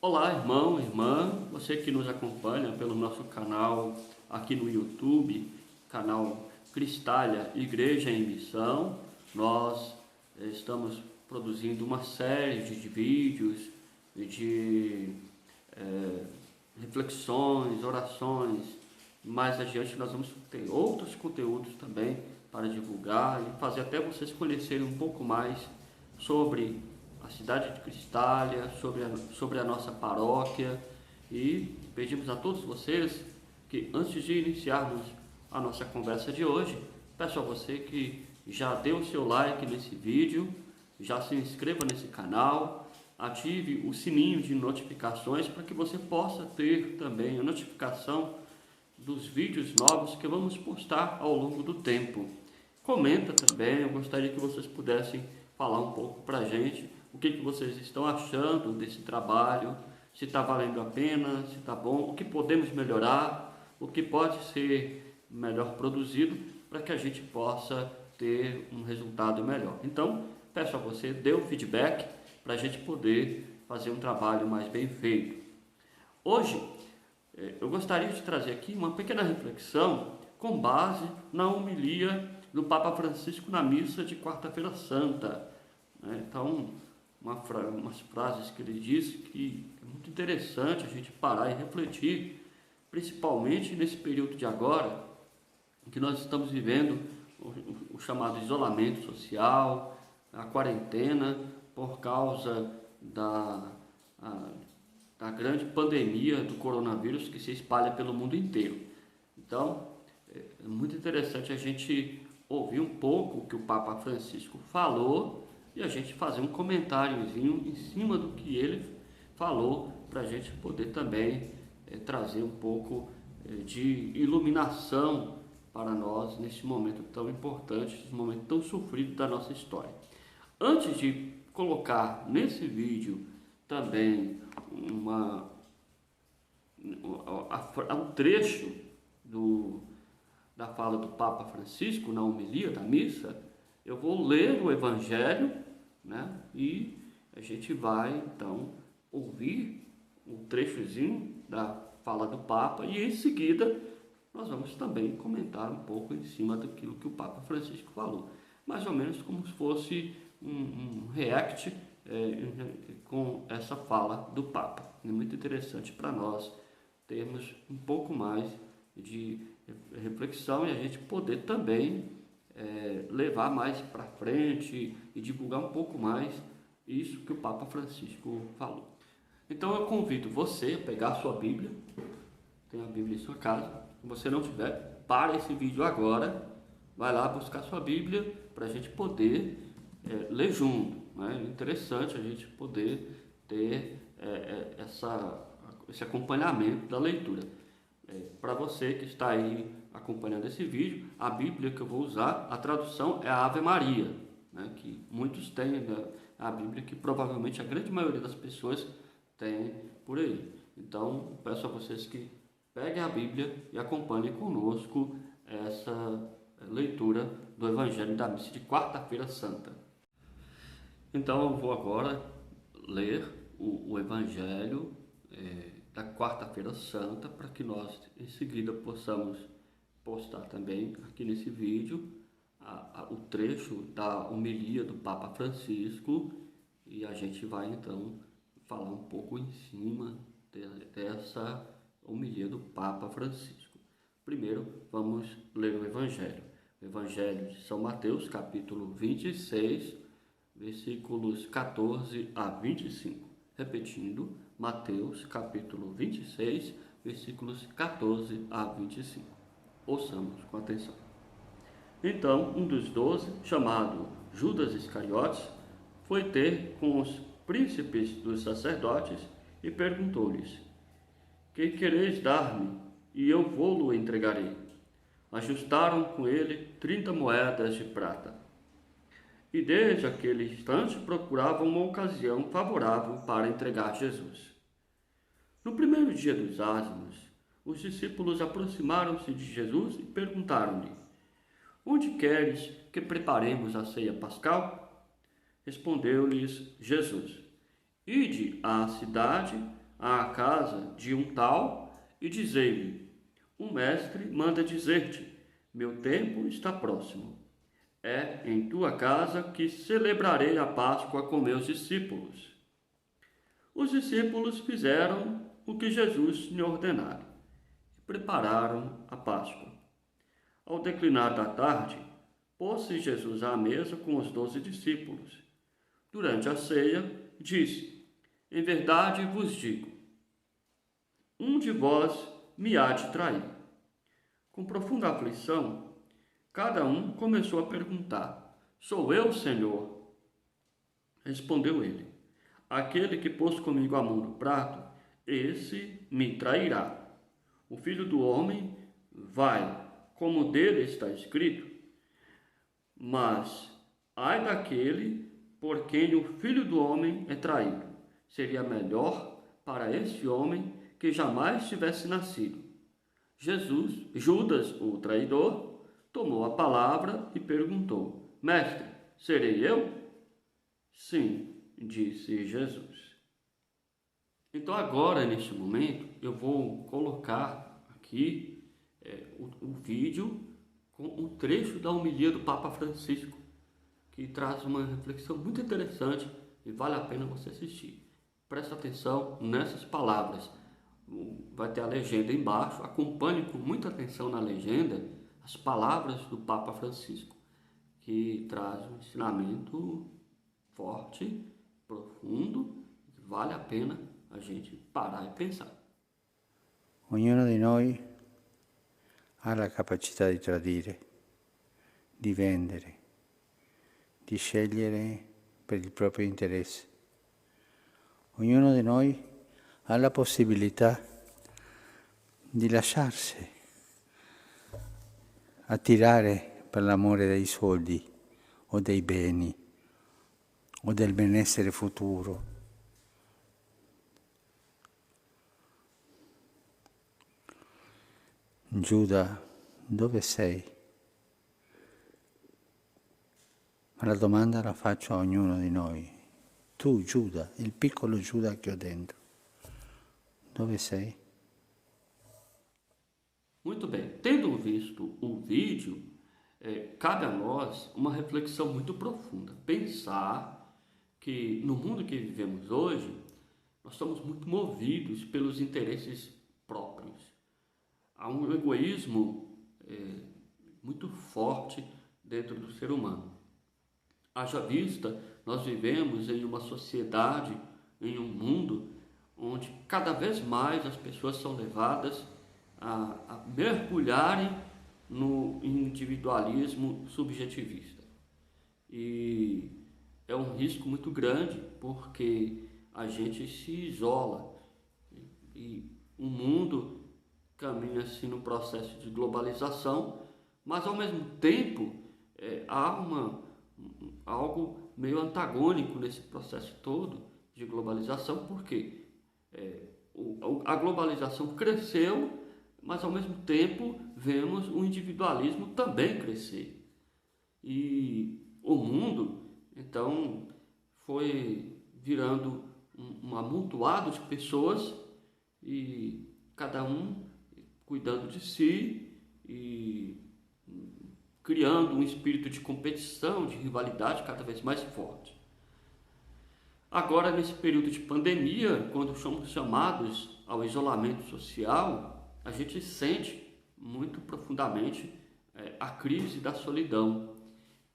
Olá, irmão, irmã, você que nos acompanha pelo nosso canal aqui no YouTube, canal Cristália Igreja em Missão. Nós estamos produzindo uma série de vídeos, de reflexões, orações. Mais adiante nós vamos ter outros conteúdos também para divulgar e fazer até vocês conhecerem um pouco mais sobre a cidade de Cristália, sobre a nossa paróquia, e pedimos a todos vocês que antes de iniciarmos a nossa conversa de hoje, peço a você que já dê o seu like nesse vídeo, já se inscreva nesse canal, ative o sininho de notificações para que você possa ter também a notificação dos vídeos novos que vamos postar ao longo do tempo. Comenta também, eu gostaria que vocês pudessem falar um pouco para a gente o que vocês estão achando desse trabalho, se está valendo a pena, se está bom, o que podemos melhorar, o que pode ser melhor produzido para que a gente possa ter um resultado melhor. Então, peço a você, dê um feedback para a gente poder fazer um trabalho mais bem feito. Hoje, eu gostaria de trazer aqui uma pequena reflexão com base na homilia do Papa Francisco na missa de Quarta-feira Santa. Então, umas frases que ele disse que é muito interessante a gente parar e refletir, principalmente nesse período de agora, em que nós estamos vivendo o chamado isolamento social, a quarentena, por causa da grande pandemia do coronavírus que se espalha pelo mundo inteiro. Então, é muito interessante a gente ouvir um pouco o que o Papa Francisco falou e a gente fazer um comentáriozinho em cima do que ele falou, para a gente poder também trazer um pouco de iluminação para nós nesse momento tão importante, nesse momento tão sofrido da nossa história. Antes de colocar nesse vídeo também um trecho da fala do Papa Francisco na homilia da missa, eu vou ler o Evangelho, e a gente vai então ouvir um trechozinho da fala do Papa e em seguida nós vamos também comentar um pouco em cima daquilo que o Papa Francisco falou, mais ou menos como se fosse um react com essa fala do Papa. É muito interessante para nós termos um pouco mais de reflexão e a gente poder também levar mais para frente e divulgar um pouco mais isso que o Papa Francisco falou. Então eu convido você a pegar a sua Bíblia, tem a Bíblia em sua casa, se você não tiver, para esse vídeo agora, vai lá buscar sua Bíblia para a gente poder ler junto. É interessante a gente poder ter esse acompanhamento da leitura. Para você que está aí acompanhando esse vídeo, a Bíblia que eu vou usar, a tradução é a Ave Maria, que muitos têm, a Bíblia que provavelmente a grande maioria das pessoas tem por aí. Então, peço a vocês que peguem a Bíblia e acompanhem conosco essa leitura do Evangelho da missa de Quarta-feira Santa. Então, eu vou agora ler o Evangelho da Quarta-feira Santa, para que nós em seguida possamos postar também aqui nesse vídeo o trecho da homilia do Papa Francisco, e a gente vai então falar um pouco em cima dessa homilia do Papa Francisco. Primeiro vamos ler o Evangelho de São Mateus, capítulo 26, versículos 14 a 25. Repetindo, Mateus, capítulo 26, versículos 14 a 25. Ouçamos com atenção. Então, um dos 12, chamado Judas Iscariotes, foi ter com os príncipes dos sacerdotes e perguntou-lhes: Que quereis dar-me, e eu vou-lo entregarei? Ajustaram com ele 30 moedas de prata. E desde aquele instante procuravam uma ocasião favorável para entregar Jesus. No primeiro dia dos ázimos, os discípulos aproximaram-se de Jesus e perguntaram-lhe: Onde queres que preparemos a ceia pascal? Respondeu-lhes Jesus: Ide à cidade à casa de um tal e dizei-lhe: o mestre manda dizer-te: meu tempo está próximo. É em tua casa que celebrarei a Páscoa com meus discípulos. Os discípulos fizeram o que Jesus lhe ordenara e prepararam a Páscoa. Ao declinar da tarde, pôs-se Jesus à mesa com os 12 discípulos. Durante a ceia, disse: em verdade vos digo, um de vós me há de trair. Com profunda aflição, cada um começou a perguntar: sou eu, Senhor? Respondeu ele: aquele que pôs comigo a mão no prato, esse me trairá. O Filho do Homem vai, como dele está escrito, mas ai daquele por quem o Filho do Homem é traído. Seria melhor para esse homem que jamais tivesse nascido. Judas, o traidor, tomou a palavra e perguntou: mestre, serei eu? Sim, disse Jesus. Então agora, neste momento, eu vou colocar aqui o vídeo com um trecho da homilia do Papa Francisco, que traz uma reflexão muito interessante e vale a pena você assistir. Presta atenção nessas palavras. Vai ter a legenda embaixo, acompanhe com muita atenção na legenda as palavras do Papa Francisco, que traz um ensinamento forte, profundo, que vale a pena a gente parar e pensar. Ognuno di noi ha la capacità di tradire, di vendere, di scegliere per il proprio interesse. Ognuno di noi ha la possibilità di lasciarsi attirare per l'amore dei soldi o dei beni o del benessere futuro. Giuda, dove sei? Ma la domanda la faccio a ognuno di noi. Tu, Giuda, il piccolo Giuda che ho dentro, dove sei? Muito bem, tendo visto o vídeo, cabe a nós uma reflexão muito profunda. Pensar que no mundo que vivemos hoje, nós somos muito movidos pelos interesses próprios. Há um egoísmo muito forte dentro do ser humano. Haja vista, nós vivemos em uma sociedade, em um mundo onde cada vez mais as pessoas são levadas a mergulharem no individualismo subjetivista. E é um risco muito grande porque a gente se isola e o mundo caminha-se no processo de globalização, mas ao mesmo tempo há algo meio antagônico nesse processo todo de globalização, porque a globalização cresceu, mas ao mesmo tempo vemos o individualismo também crescer. E o mundo, então, foi virando um amontoado de pessoas e cada um cuidando de si e criando um espírito de competição, de rivalidade cada vez mais forte. Agora, nesse período de pandemia, quando somos chamados ao isolamento social, a gente sente muito profundamente a crise da solidão,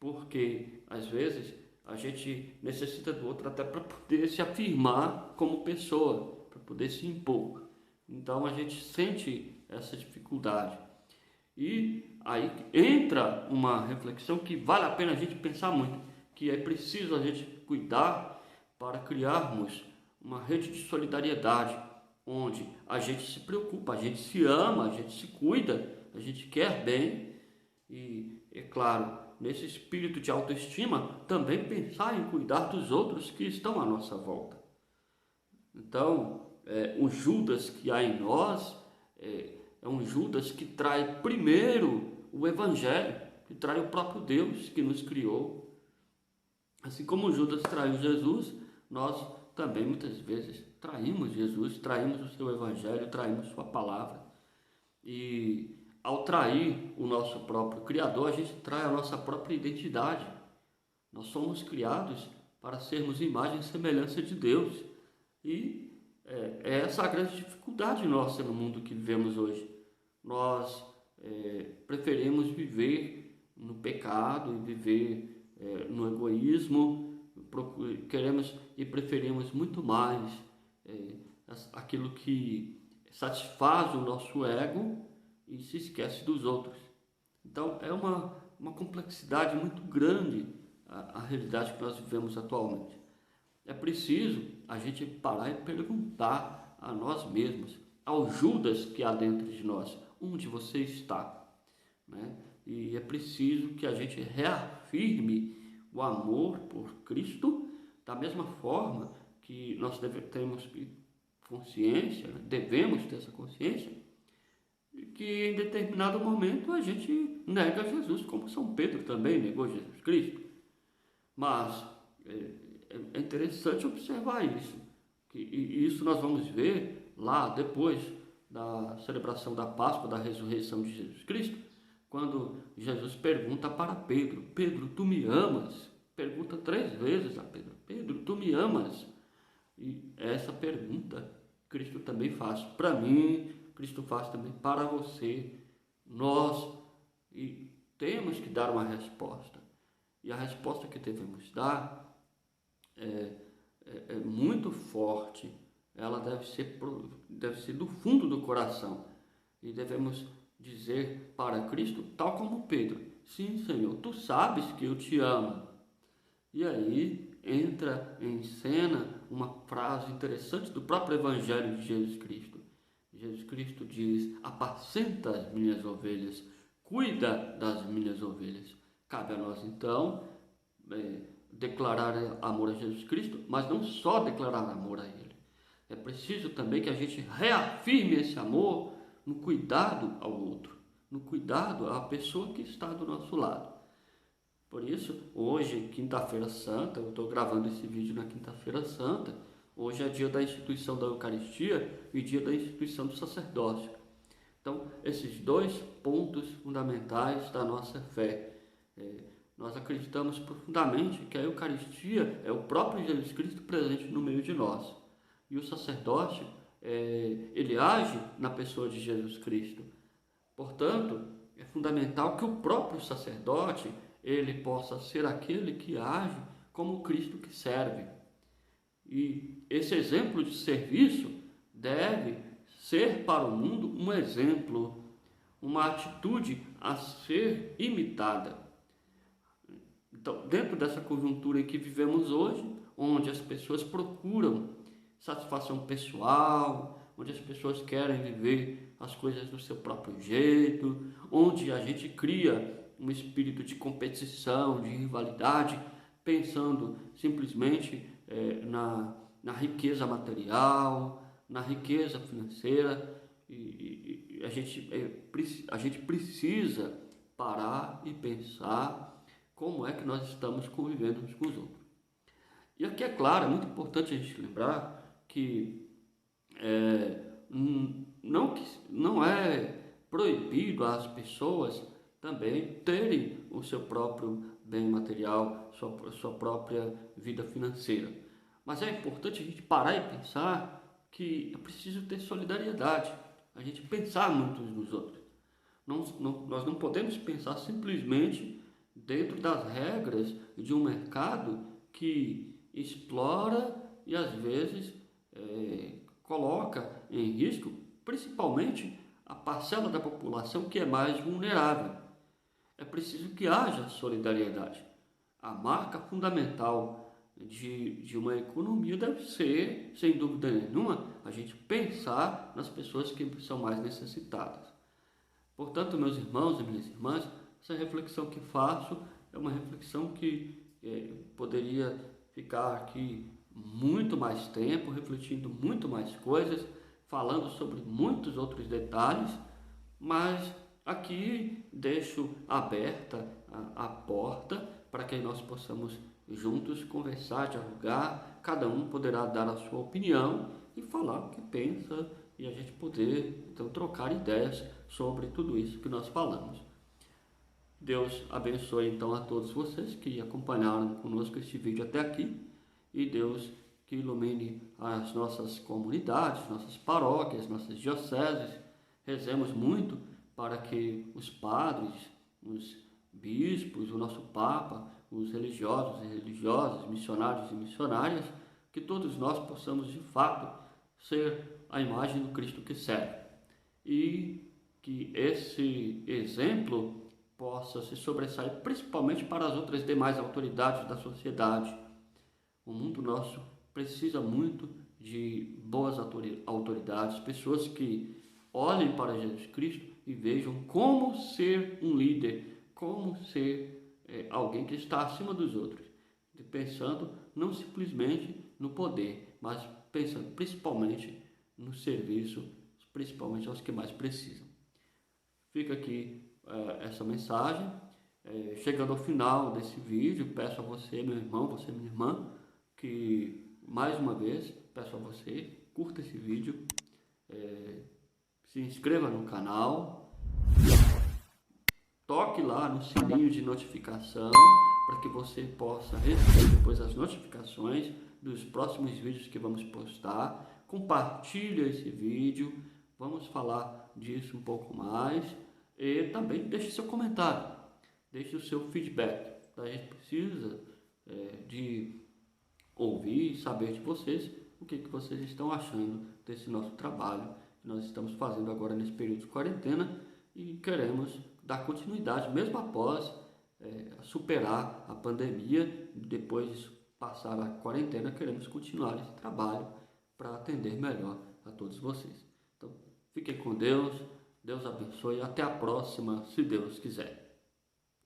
porque às vezes a gente necessita do outro até para poder se afirmar como pessoa, para poder se impor. Então a gente sente essa dificuldade. E aí entra uma reflexão que vale a pena a gente pensar muito, que é preciso a gente cuidar para criarmos uma rede de solidariedade, onde a gente se preocupa, a gente se ama, a gente se cuida, a gente quer bem e, é claro, nesse espírito de autoestima, também pensar em cuidar dos outros que estão à nossa volta. Então, o Judas que há em nós é um Judas que trai primeiro o Evangelho, que trai o próprio Deus que nos criou. Assim como Judas traiu Jesus, nós também muitas vezes traímos Jesus, traímos o seu evangelho, traímos sua palavra. E ao trair o nosso próprio Criador, a gente trai a nossa própria identidade. Nós somos criados para sermos imagem e semelhança de Deus. E é essa a grande dificuldade nossa no mundo que vivemos hoje. Nós preferimos viver no pecado e viver no egoísmo, queremos e preferimos muito mais aquilo que satisfaz o nosso ego e se esquece dos outros. Então é uma complexidade muito grande a realidade que nós vivemos atualmente. É preciso a gente parar e perguntar a nós mesmos, ao Judas que há dentro de nós, onde você está, né? E é preciso que a gente reafirme o amor por Cristo, da mesma forma que nós temos consciência, né? Devemos ter essa consciência, que em determinado momento a gente nega Jesus, como São Pedro também negou Jesus Cristo. Mas é interessante observar isso, e isso nós vamos ver lá depois da celebração da Páscoa, da ressurreição de Jesus Cristo, quando Jesus pergunta para Pedro: Pedro, tu me amas? Pergunta 3 vezes a Pedro: Pedro, tu me amas? E essa pergunta Cristo também faz para mim, Cristo faz também para você. Nós temos que dar uma resposta. E a resposta que devemos dar é muito forte. Ela deve ser do fundo do coração. E devemos dizer para Cristo, tal como Pedro: sim, Senhor, tu sabes que eu te amo. E aí entra em cena uma frase interessante do próprio Evangelho de Jesus Cristo. Jesus Cristo diz: apacenta as minhas ovelhas, cuida das minhas ovelhas. Cabe a nós então declarar amor a Jesus Cristo, mas não só declarar amor a Ele. É preciso também que a gente reafirme esse amor no cuidado ao outro, no cuidado à pessoa que está do nosso lado. Por isso, hoje, quinta-feira santa, eu estou gravando esse vídeo na quinta-feira santa. Hoje é dia da instituição da Eucaristia e dia da instituição do sacerdócio. Então, esses 2 pontos fundamentais da nossa fé. Nós acreditamos profundamente que a Eucaristia é o próprio Jesus Cristo presente no meio de nós. E o sacerdócio, ele age na pessoa de Jesus Cristo. Portanto, é fundamental que o próprio sacerdote ele possa ser aquele que age como Cristo que serve. E esse exemplo de serviço deve ser para o mundo um exemplo, uma atitude a ser imitada. Então, dentro dessa conjuntura em que vivemos hoje, onde as pessoas procuram satisfação pessoal, onde as pessoas querem viver as coisas do seu próprio jeito, onde a gente cria um espírito de competição, de rivalidade, pensando simplesmente na riqueza material, na riqueza financeira, e a gente precisa parar e pensar como é que nós estamos convivendo uns com os outros. E aqui, é claro, é muito importante a gente lembrar que não é proibido às pessoas também terem o seu próprio bem material, sua própria vida financeira. Mas é importante a gente parar e pensar que é preciso ter solidariedade, a gente pensar muito uns nos outros. Nós não podemos pensar simplesmente dentro das regras de um mercado que explora e às vezes coloca em risco principalmente a parcela da população que é mais vulnerável. É preciso que haja solidariedade. A marca fundamental de uma economia deve ser, sem dúvida nenhuma, a gente pensar nas pessoas que são mais necessitadas. Portanto, meus irmãos e minhas irmãs, essa reflexão que faço é uma reflexão que poderia ficar aqui muito mais tempo, refletindo muito mais coisas, falando sobre muitos outros detalhes, mas aqui deixo aberta a porta para que nós possamos juntos conversar, dialogar, cada um poderá dar a sua opinião e falar o que pensa e a gente poder então trocar ideias sobre tudo isso que nós falamos. Deus abençoe então a todos vocês que acompanharam conosco este vídeo até aqui e Deus que ilumine as nossas comunidades, nossas paróquias, nossas dioceses. Rezemos muito para que os padres, os bispos, o nosso Papa, os religiosos e religiosas, missionários e missionárias, que todos nós possamos de fato ser a imagem do Cristo que serve e que esse exemplo possa se sobressair principalmente para as outras demais autoridades da sociedade. O mundo nosso precisa muito de boas autoridades, pessoas que olhem para Jesus Cristo e vejam como ser um líder, como ser alguém que está acima dos outros, pensando não simplesmente no poder, mas pensando principalmente no serviço, principalmente aos que mais precisam. Fica aqui essa mensagem. Chegando ao final desse vídeo, peço a você, meu irmão, você, minha irmã, que mais uma vez peço a você, curta esse vídeo, se inscreva no canal, toque lá no sininho de notificação para que você possa receber depois as notificações dos próximos vídeos que vamos postar. Compartilhe esse vídeo, vamos falar disso um pouco mais e também deixe seu comentário, deixe o seu feedback. A gente precisa de ouvir e saber de vocês o que vocês estão achando desse nosso trabalho que nós estamos fazendo agora nesse período de quarentena e queremos dar continuidade mesmo após superar a pandemia. Depois de passar a quarentena, queremos continuar esse trabalho para atender melhor a todos vocês. Então, fiquem com Deus, Deus abençoe e até a próxima, se Deus quiser.